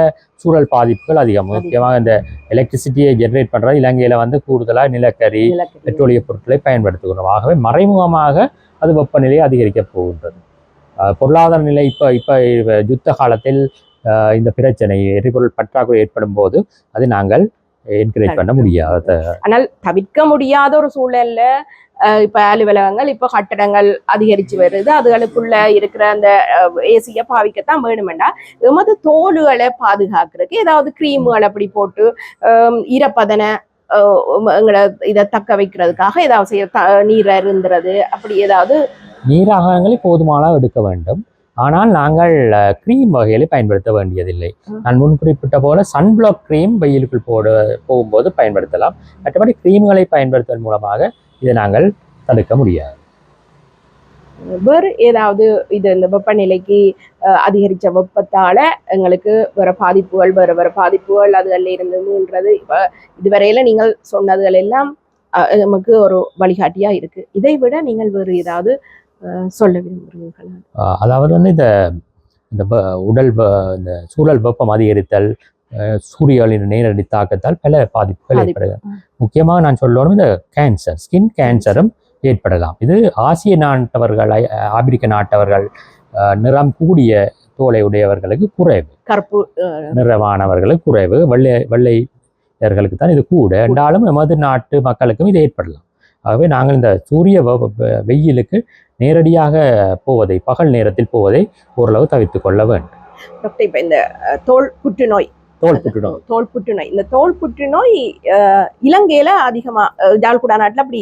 சூழல் பாதிப்புகள் அதிகம். முக்கியமாக இந்த எலக்ட்ரிசிட்டியை ஜெனரேட் பண்ணுறது இலங்கையில் கூடுதலாக நிலக்கரி, பெட்ரோலிய பொருட்களை பயன்படுத்துகிறோம். ஆகவே மறைமுகமாக அது வெப்பநிலையை அதிகரிக்கப் போகின்றது. பொருளாதார நிலை இப்போ யுத்த காலத்தில் இந்த பிரச்சனை, எரிபொருள் பற்றாக்குறை ஏற்படும் போது அது நாங்கள் என்கரேஜ் பண்ண முடியாது. ஆனால் தவிர்க்க முடியாத ஒரு சூழல்ல இப்ப அலுவலகங்கள், இப்ப கட்டடங்கள் அதிகரிச்சு வருது. அதுகளுக்குள்ள இருக்கிற அந்த ஏசியை பாவிக்கத்தான் வேணுமெண்டா எமது தோலுகளை பாதுகாக்கிறதுக்கு ஏதாவது கிரீமுகள் அப்படி போட்டு ஈரப்பதனை எங்களை இதை தக்க வைக்கிறதுக்காக ஏதாவது செய்ய, நீர் அருந்துறது அப்படி ஏதாவது? நீராகாரங்களை போதுமான எடுக்க வேண்டும். ஆனால் நாங்கள் க்ரீம் வகைகளை பயன்படுத்த வேண்டியதில்லை. நான் முன் குறிப்பிட்ட போல சன்பிளாக் க்ரீம் வெயிலுக்குள் போகும்போது பயன்படுத்தலாம். மற்றபடி க்ரீம்களை பயன்படுத்துவதன் மூலமாக இதை நாங்கள் தடுக்க முடியாது. வேறு ஏதாவது இந்த வெப்பநிலைக்கு அதிகரித்த வெப்பத்தால எங்களுக்கு வேற பாதிப்புகள் அதுகளில் இருந்து மீள்றது இப்போ இதுவரையில நீங்கள் சொன்னதுகள் எல்லாம் நமக்கு ஒரு வழிகாட்டியா இருக்கு. இதை விட நீங்கள் வேறு ஏதாவது சொல்ல விரும்புகிறீர்களா? அதாவது இந்த உடல் இந்த சூழல் வெப்பம் அதிகரித்தல், சூரியனின் நேரடி தாக்கத்தால் பல பாதிப்புகள் ஏற்படுகிறது. முக்கியமாக நான் சொல்லணும், இந்த கேன்சர், ஸ்கின் கேன்சரும் ஏற்படலாம். இது ஆசிய நாட்டவர்கள், ஆப்பிரிக்க நாட்டவர்கள், நிறம் கூடிய தோலை உடையவர்களுக்கு குறைவு, கருப்பு நிறமானவர்களுக்கு குறைவு, வெள்ளையர்களுக்கு தான் இது கூட. என்றாலும் எமது நாட்டு மக்களுக்கும் இது ஏற்படலாம். ஆகவே நாங்கள் இந்த சூரிய வெயிலுக்கு நேரடியாக போவதை, பகல் நேரத்தில் போவதை ஓரளவு தவிர்த்து கொள்ள வேண்டும். டாக்டர் இப்ப இந்த தோல் புற்றுநோய் தோல் புற்றுநோய் இந்த தோல் புற்றுநோய் இலங்கையில அதிகமா ஜாழ்குடா நாட்டுல அப்படி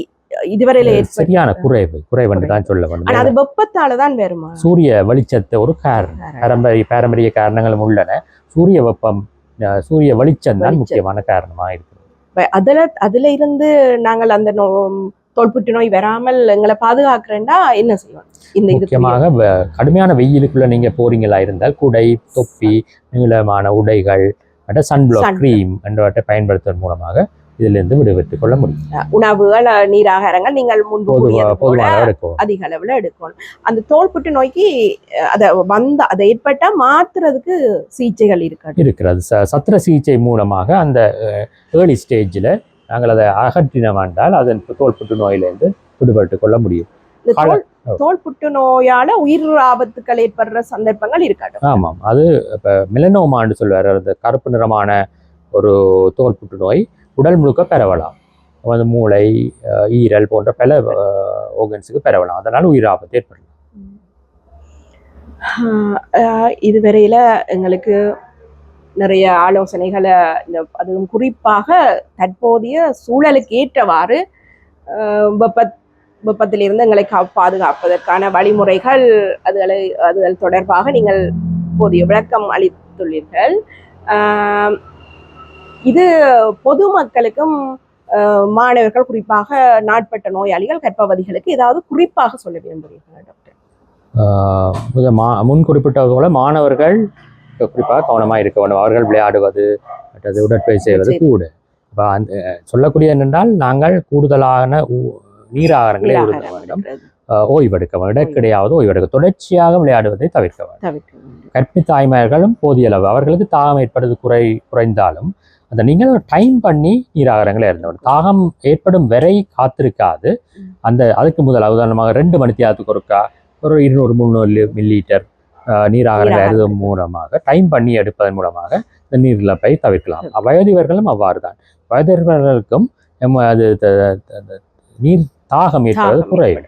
இதுவரையில சரியான குறைவுன்னு தான் சொல்ல வேண்டும். அது வெப்பத்தாலதான் வருமா? சூரிய வெளிச்சத்தை ஒரு பாரம்பரிய காரணங்களும் உள்ளன. சூரிய வெப்பம், சூரிய வெளிச்சம் தான் முக்கியமான காரணமா இருக்கு. அதுல இருந்து நாங்கள் அந்த தோல் புற்றுநோய் வராமல் எங்களை பாதுகாக்கிறேன்டா என்ன செய்வோம்? இந்த முக்கியமாக கடுமையான வெயிலுக்குள்ள நீங்க போறீங்களா இருந்தால் குடை, தொப்பி, நீளமான உடைகள், சன்பிளாக் கிரீம் என்றவற்றை பயன்படுத்துவதன் மூலமாக இதிலிருந்து விடுவித்துக் கொள்ள முடியும். உணவுகள், நீராகாரங்கள் நீங்கள் முன்பு அதிக அளவுல எடுக்கணும். அந்த தோல் புற்றுநோய்க்கு அதை ஏற்பட்டா மாத்துறதுக்கு சிகிச்சைகள் இருக்கிறது. சத்திர சிகிச்சை மூலமாக அந்த ஏர்லி ஸ்டேஜில் நாங்கள் அதை அகற்றினோம் என்றால் அதன் தோல் புற்றுநோயிலிருந்து விடுபட்டு கொள்ள முடியும். தோல் புற்றுநோயால உயிர் ஆபத்துக்கள் ஏற்படுற சந்தர்ப்பங்கள் இருக்காது. ஆமாம், அது இப்போ மெலனோமான்னு சொல்வார். அந்த கருப்பு நிறமான ஒரு தோல் புற்றுநோய் உடல் முழுக்க பரவலாம். அது மூளை, ஈரல் போன்ற பல ஓர்கன்ஸுக்கு பரவலாம். அதனால உயிர் ஆபத்து ஏற்படலாம். இதுவரையில எங்களுக்கு நிறைய ஆலோசனைகளை அதுவும் குறிப்பாக தற்போதைய சூழலுக்கு ஏற்றவாறு வெப்பத்திலிருந்து எங்களை பாதுகாப்பதற்கான வழிமுறைகள் அதுகள் தொடர்பாக நீங்கள் போதிய விளக்கம் அளித்துள்ளீர்கள். இது பொதுமக்களுக்கும் மாணவர்கள், குறிப்பாக நாட்பட்ட நோயாளிகள், கர்ப்பவதிகளுக்கு ஏதாவது குறிப்பாக சொல்ல விரும்புகிறீர்களா டாக்டர்? முன் குறிப்பிட்டது போல மாணவர்கள் குறிப்பாக கவனமாக இருக்க வேண்டும். அவர்கள் விளையாடுவது மற்றது உடற்பயிற்சி செய்வது கூட. இப்போ அந்த சொல்லக்கூடிய என்னென்றால் நாங்கள் கூடுதலான நீராகாரங்களை உருவாக்க வேண்டும், ஓய்வெடுக்க வேண்டும், இடக்கிடையாவது ஓய்வெடுக்க, தொடர்ச்சியாக விளையாடுவதை தவிர்க்க வேண்டும். கர்ப்பிணி தாய்மார்களும் போதிய அளவு அவர்களுக்கு தாகம் ஏற்படுவது குறைந்தாலும் அந்த நீங்கள் டைம் பண்ணி நீராகாரங்களை இருந்தவர் தாகம் ஏற்படும் வரை காத்திருக்காது. அதுக்கு முதல் உதாரணமாக 2 மணி நேரத்துக்கு ஒருக்கா ஒரு 200-300 மில்லிலிட்டர் நீராகாரங்களை எழுதும் மூலமாக டைம் பண்ணி எடுப்பதன் மூலமாக இந்த நீரிழப்பை தவிர்க்கலாம். வயதிவர்களும் அவ்வாறு தான். வயதிவர்களுக்கும் அது நீர் தாகம் ஏற்பது குறைவு.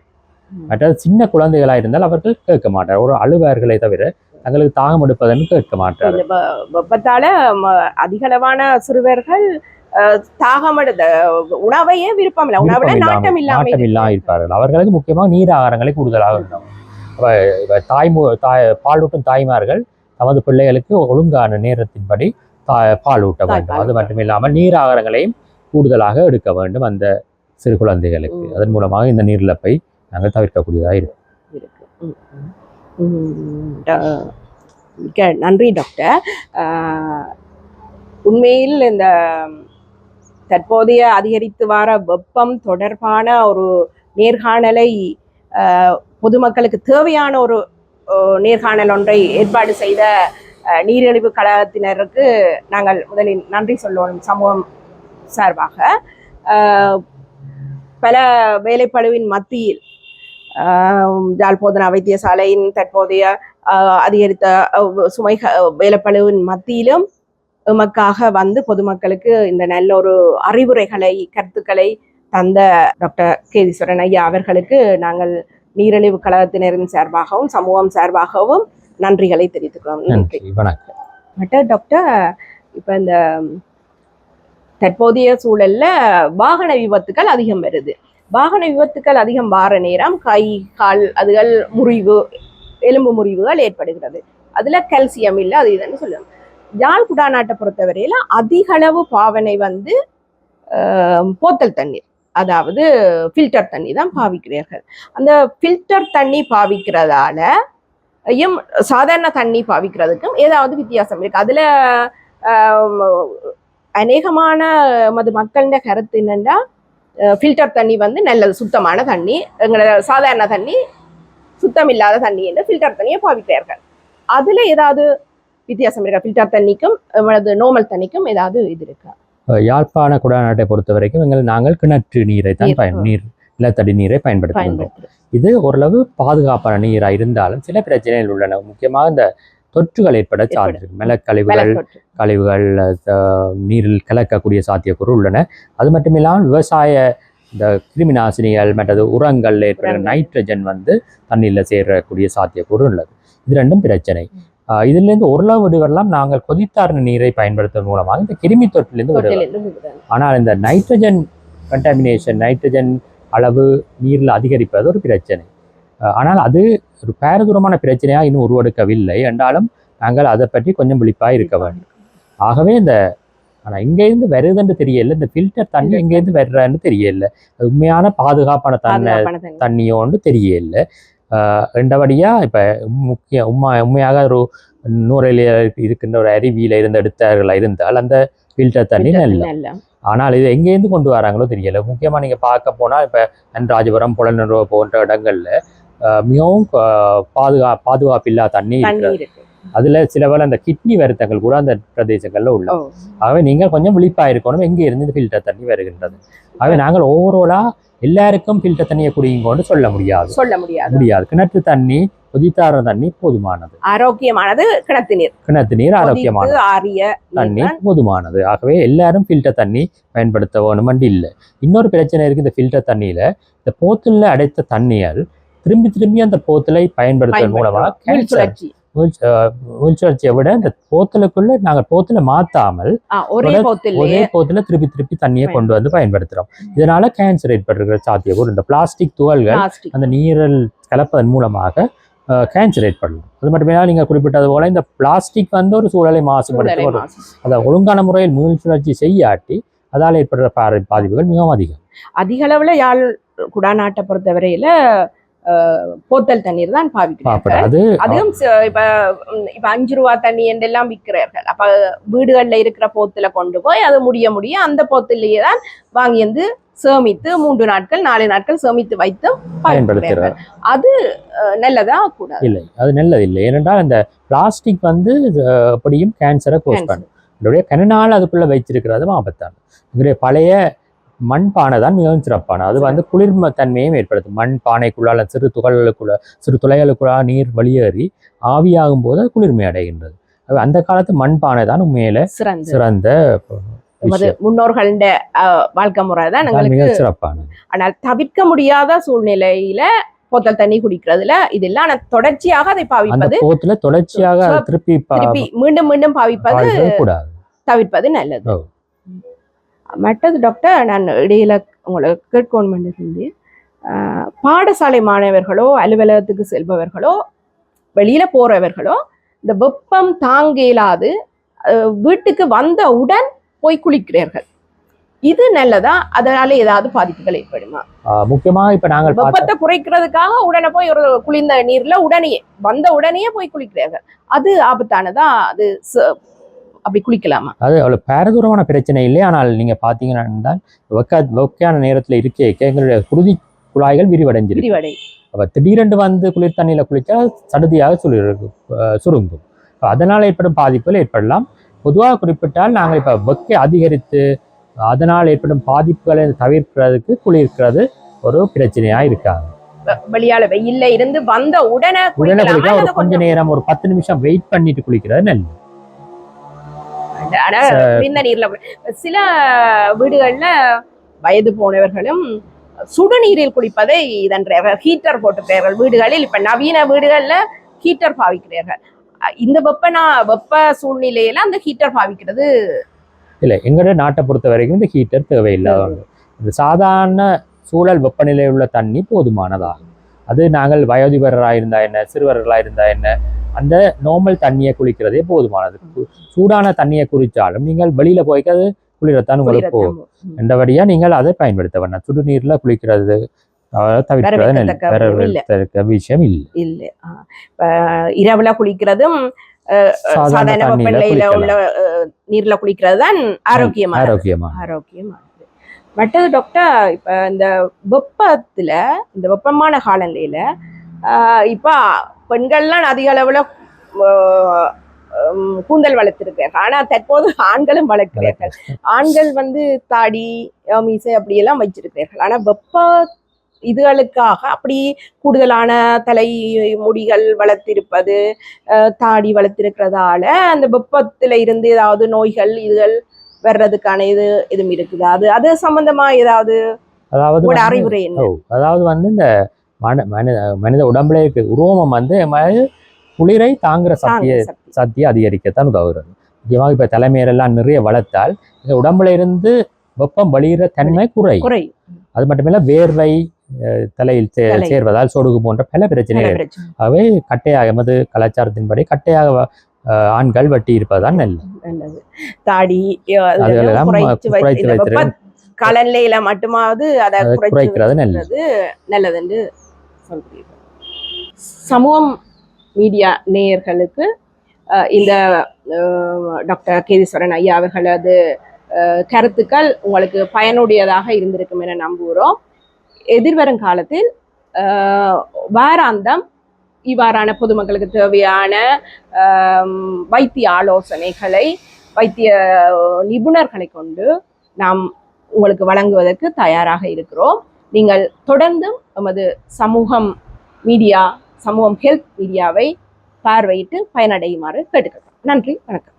மற்றது சின்ன குழந்தைகளாக இருந்தால் அவர்கள் கேட்க மாட்டார். ஒரு அழுவார்களை தவிர தங்களுக்கு தாகம் எடுப்பதன்னு கேட்க மாட்டார். வெப்பத்தால அதிகளவான சிறுவர்கள் தாகம் உணவையே விருப்பம் இல்லை, உணவுல நாட்டம் இல்லாம இருப்பார்கள். அவர்களுக்கு முக்கியமாக நீராகாரங்களை கூடுதலாக வேண்டும். பாலூட்டும் தாய்மார்கள் தமது பிள்ளைகளுக்கு ஒழுங்கான நேரத்தின்படி பால் ஊட்ட வேண்டும். அது மட்டும் இல்லாமல் நீராகாரங்களையும் கூடுதலாக எடுக்க வேண்டும் அந்த சிறு குழந்தைகளுக்கு. அதன் மூலமாக இந்த நீரிழப்பை நாங்கள் தவிர்க்கக்கூடியதாக இருக்கு. நன்றி டாக்டர். உண்மையில் இந்த தற்போதைய அதிகரித்து வர வெப்பம் தொடர்பான ஒரு நேர்காணலை பொதுமக்களுக்கு தேவையான ஒரு நேர்காணல் ஒன்றை ஏற்பாடு செய்த நீரிழிவு கழகத்தினருக்கு நாங்கள் முதலில் நன்றி சொல்லணும் சமூகம் சார்பாக. பல வேலைப்பளுவின் மத்தியில் யாழ் போதனா வைத்தியசாலையின் தற்போதைய அதிகரித்த சுமை வேலைப்பளுவின் மத்தியிலும் எமக்காக வந்து பொதுமக்களுக்கு இந்த நல்ல ஒரு அறிவுரைகளை, கருத்துக்களை தந்த டாக்டர் கேதீஸ்வரன் ஐயா அவர்களுக்கு நாங்கள் நீரிழிவு கழகத்தினரின் சார்பாகவும் சமூகம் சார்பாகவும் நன்றிகளை தெரிவித்துக்கிறோம். நன்றி, வணக்கம். டாக்டர், இப்போ இந்த தற்போதைய சூழல்ல வாகன விபத்துக்கள் அதிகம் வருது. வாகன விபத்துக்கள் அதிகம் வார நேரம் கை கால் அதுகள் முறிவு, எலும்பு முறிவுகள் ஏற்படுகிறது. அதுல கால்சியம் இல்லை, அது இதுன்னு சொல்லுவாங்க. யாழ் குடாநாட்டை பொறுத்தவரையில அதிக அளவு பாவனை வந்து போத்தல் தண்ணீர், அதாவது ஃபில்டர் தண்ணி தான் பாவிக்கிறார்கள். அந்த ஃபில்டர் தண்ணி பாவிக்கிறதால சாதாரண தண்ணி பாவிக்கிறதுக்கும் ஏதாவது வித்தியாசம் இருக்கு? அதுல அநேகமான மக்களோட கருத்து என்னன்னா, ஃபில்டர் தண்ணி வந்து நல்லது, சுத்தமான தண்ணி, எங்களோட சாதாரண தண்ணி சுத்தம் இல்லாத தண்ணி என்று ஃபில்டர் தண்ணியை பாவிக்கிறார்கள். அதுல ஏதாவது வித்தியாசம் இருக்கா? ஃபில்டர் தண்ணிக்கும் நார்மல் தண்ணிக்கும் ஏதாவது இது இருக்கா? யாழ்ப்பாண குடாநாட்டை பொறுத்த வரைக்கும் நாங்கள் கிணற்று நீரை தான் நிலத்தடி நீரை பயன்படுத்துகின்றோம். இது ஓரளவு பாதுகாப்பான நீராக இருந்தாலும் சில பிரச்சனைகள் உள்ளன. முக்கியமாக இந்த தொற்றுகள் ஏற்பட சாத்தியம், கழிவுகள் நீரில் கலக்கக்கூடிய சாத்தியக்கூறு உள்ளன. அது மட்டும் இல்லாமல் விவசாய இந்த கிருமி நாசினிகள் மற்றது உரங்கள் ஏற்படுற நைட்ரஜன் வந்து தண்ணீரில் சேரக்கூடிய சாத்தியக்கூறு உள்ளது. இது ரெண்டும் பிரச்சனை. இதுல இருந்து ஓரளவு விடுவெல்லாம் நாங்கள் கொதித்தார்ந்த நீரை பயன்படுத்துவதன் மூலமாக இந்த கிருமி தொற்றிலிருந்து விடுவோம். ஆனால் இந்த நைட்ரஜன் கண்டாமினேஷன், நைட்ரஜன் அளவு நீரில் அதிகரிப்பது ஒரு பிரச்சனை. ஆனால் அது ஒரு பாரதூரமான பிரச்சனையாக இன்னும் உருவெடுக்கவில்லை என்றாலும் நாங்கள் அதை பற்றி கொஞ்சம் விழிப்பாக இருக்க வேண்டும். ஆகவே இந்த ஆனால் இங்கேருந்து வருதுன்னு தெரியல, இந்த ஃபில்டர் தண்ணி எங்கேருந்து வர்றன்னு தெரியல, அது உண்மையான பாதுகாப்பான தண்ணியோன்னு தெரியல. ரெண்டபடியாக இப்போ உண்மையாக ஒரு நூறில் இருக்கின்ற ஒரு அருவியில் இருந்து எடுத்தார்களாக இருந்தால் அந்த ஃபில்டர் தண்ணி நல்ல. ஆனால் இது எங்கேருந்து கொண்டு வராங்களோ தெரியல. முக்கியமாக நீங்கள் பார்க்க போனால் இப்போ நன்ராஜபுரம், புலனூர் போன்ற இடங்கள்ல மிகவும் பாதுகாப்பு இல்லாத தண்ணி இருக்கு. அதுல சில வேளை அந்த கிட்னி வருத்தங்கள் கூட அந்த பிரதேசங்கள்ல உள்ள. ஆகவே நீங்கள் கொஞ்சம் விழிப்பா இருக்கணும் எங்கே இருந்து இந்த ஃபில்டர் தண்ணி வருகின்றது. ஆகவே நாங்கள் ஓவராலா எல்லாருக்கும் ஃபில்டர் தண்ணியை குடிங்கன்னு சொல்ல முடியாது. கிணற்று தண்ணி, கொதித்தார தண்ணி போதுமானது, ஆரோக்கியமானது. கிணத்து நீர் ஆரோக்கியமானது, தண்ணி போதுமானது. ஆகவே எல்லாரும் ஃபில்டர் தண்ணி பயன்படுத்த வேணுமென்று இல்லை. இன்னொரு பிரச்சனை இருக்கு இந்த ஃபில்டர் தண்ணியில, இந்த போத்தல்ல அடைத்த தண்ணியால் திரும்பி அந்த போத்தலை பயன்படுத்துவதன் மூலமாக உள்சுழற்சியை விட இந்த போத்தலுக்குள்ள நாங்கள் போத்தலை மாத்தாமல் ஒரே போத்துல திருப்பி தண்ணியை கொண்டு வந்து பயன்படுத்துறோம். இதனால கேன்சர் ஏற்படுகிற சாத்தியம். இந்த பிளாஸ்டிக் துகள்கள் அந்த நீரில் கலப்பதன் மூலமாக கேன்சர் ஏற்படலாம். அது மட்டுமே நீங்க குறிப்பிட்டது போல இந்த பிளாஸ்டிக் வந்து ஒரு சூழலை மாசுபடுத்த அதை ஒழுங்கான முறையில் மீள்சுழற்சி செய்யாட்டி அதால் ஏற்படுற பாதிப்புகள் மிகவும் அதிக அளவுல யாழ் குடாநாட்டை பொறுத்தவரையில போத்தல் தண்ணீர் தான் பாவிக்கிறார்கள். அதுவும் இப்ப 5 ரூபா தண்ணி என்றெல்லாம் விற்கிறார்கள். அப்ப வீடுகள்ல இருக்கிற போத்துல கொண்டு போய் அது முடிய அந்த போத்திலேயே தான் வாங்கி வந்து சேமித்து 3 நாட்கள் 4 நாட்கள் சேமித்து வைத்து பயன்படுத்துகிறார்கள். அது நல்லதா கூடாது? இல்லை, அது நல்லதில்லை. ஏனென்றால் இந்த பிளாஸ்டிக் வந்து அப்படியும் கேன்சரை கோஸ் பண்ணும். இதோடைய கனநாள் அதுக்குள்ள வைத்திருக்கிறது ஆபத்தானது. இதோடைய பழைய மண் பானை தான் மிகவும் சிறப்பான. அது வந்து குளிர்ம தன்மையும் ஏற்படுத்தும். மண் பானைக்குள்ளால் சிறு துளைகளுக்குள்ளா நீர் வெளியேறி ஆவியாகும் போது அது குளிர்மை அடைகின்றது. அந்த காலத்து மண் பானை தான் உண்மையில சிறந்த முன்னோர்கள வாழ்க்கை முறை தான் மிக சிறப்பானது. ஆனால் தவிர்க்க முடியாத சூழ்நிலையில போத்தல் தண்ணி குடிக்கிறதுல இதெல்லாம் தொடர்ச்சியாக அதை பாவிப்பது, போத்துல தொடர்ச்சியாக திருப்பி மீண்டும் பாவிப்பது கூடாது, தவிர்ப்பது நல்லது. மற்றது டாக்டர், நான் இடையில உங்களை கேட்கணும் இருந்து, பாடசாலை மாணவர்களோ அலுவலகத்துக்கு செல்பவர்களோ வெளியில போறவர்களோ இந்த வெப்பம் தாங்க இயலாது வீட்டுக்கு வந்தவுடன் போய் குளிக்கிறார்கள். இது நல்லதா? அதனால ஏதாவது பாதிப்புகள் ஏற்படுமா? முக்கியமா இப்ப நாங்கள் வெப்பத்தை குறைக்கிறதுக்காக உடனே போய் ஒரு குளிர்ந்த நீர்ல வந்த உடனே போய் குளிக்கிறார்கள். அது ஆபத்தானதா? அது அப்படி குளிக்கலாமா? அது அவ்வளவு பாரதூரமான பிரச்சனை இல்லை. ஆனால் நீங்க பாத்தீங்கன்னா வெக்கையான நேரத்துல எங்களுடைய குருதி குழாய்கள் விரிவடைஞ்சிருக்கு. அப்ப திடீரென்று வந்து குளிர் தண்ணியில குளிச்சா சடுதியாக சுருங்கும். அதனால் ஏற்படும் பாதிப்புகள் ஏற்படலாம். பொதுவாக குறிப்பிட்டால் நாங்கள் இப்ப வெக்கை அதிகரித்து அதனால் ஏற்படும் பாதிப்புகளை தவிர்க்கிறதுக்கு குளிர்கிறது ஒரு பிரச்சனையா இருக்காங்க. வெளியால வெயில்ல இருந்து வந்த உடனே குளிக்க ஒரு கொஞ்ச நேரம் ஒரு 10 நிமிஷம் வெயிட் பண்ணிட்டு குளிக்கிறது நல்லது. இந்த நீர்ல சில வீடுகள்ல வயது போனவர்களும் சுடுநீரில் குளிப்பதை ஹீட்டர் போட்டுக்கிறார்கள் வீடுகளில். இப்ப நவீன வீடுகள்ல ஹீட்டர் பாவிக்கிறார்கள். இந்த வெப்ப சூழ்நிலையில அந்த ஹீட்டர் பாவிக்கிறது இல்லை. எங்களுடைய நாட்டை பொறுத்த வரைக்கும் இந்த ஹீட்டர் தேவையில்லாத இந்த சாதாரண சூழல் வெப்பநிலை உள்ள தண்ணி போதுமானதாகும். அது நாங்கள் வயோதிபராக இருந்தா என்ன, சிறுவர்களாக இருந்தா என்ன, அந்த நார்மல் தண்ணியை குளிக்கிறதே போதுமானது. சூடான தண்ணியை குளிச்சாலும் நீங்கள் வெளியில போய்க்கு அது குளிரத்தான் உங்களுக்கு போகும். என்றபடியா நீங்கள் அதை பயன்படுத்த வேண்டாம். சுடுநீர்ல குளிக்கிறது தவிர்க்கிறது விஷயம் இல்லை. இரவுல குளிக்கிறதும் சாதாரண வெப்பநிலையில உள்ள நீர்ல குளிக்கிறது தான் ஆரோக்கியமானது. மற்றது டாக்டர், இப்ப இந்த வெப்பமான காலநிலையில இப்ப பெண்கள்லாம் அதிக அளவுல கூந்தல் வளர்த்திருக்கிறார்கள். ஆனா தற்போது ஆண்களும் வளர்க்கிறார்கள். ஆண்கள் வந்து தாடி மீசை அப்படியெல்லாம் வச்சிருக்கிறார்கள். ஆனா இதுகளுக்காக அப்படி கூடுதலான தலை முடிகள் வளர்த்திருப்பது, தாடி வளர்த்திருக்கிறதால அந்த வெப்பத்துல இருந்து ஏதாவது நோய்கள் இதுகள் வர்றதுக்கான எதுவும் இருக்குதா? அது சம்பந்தமா ஏதாவது அறிவுரை என்ன? அதாவது வந்து இந்த மனித உடம்புல இருக்க உரோமம் வந்து குளிரை தாங்குற தாங்குற சக்தி. சக்தியை அதிகரிக்கத்தான் உதவுகிறது. முக்கியமாக இப்போ தலைமையிலெல்லாம் நிறைய வளர்த்தால் இந்த உடம்புல இருந்து வெப்பம் வழிகிற தன்மை குறையும். அது மட்டுமில்ல வேர்வை தலையில் சேர்வதால் சொடுகு போன்ற பல பிரச்சனைகள். அவை கட்டையாக எமது கலாச்சாரத்தின்படி கட்டையாக ஆண்கள் வெட்டி இருப்பதுதான் நல்லது. தாடி அதெல்லாம் குறைத்து வைத்திருக்க காலநிலையில மட்டுமாவது அதை குறைக்கிறது நல்லது என்று சொல்கிறீர்கள். சமூகம் மீடியா நேயர்களுக்கு இந்த டாக்டர் கேதீஸ்வரன் ஐயா அவர்களது கருத்துக்கள் உங்களுக்கு பயனுடையதாக இருந்திருக்கும் என நம்புகிறோம். எதிர்வரும் காலத்தில் வாராந்தம் இவ்வாறான பொதுமக்களுக்கு தேவையான வைத்திய ஆலோசனைகளை வைத்திய நிபுணர்களை கொண்டு நாம் உங்களுக்கு வழங்குவதற்கு தயாராக இருக்கிறோம். நீங்கள் தொடர்ந்தும் எமது சமூகம் ஹெல்த் மீடியாவை பார்வையிட்டு பயனடையுமாறு கேட்டுக்கிறோம். நன்றி, வணக்கம்.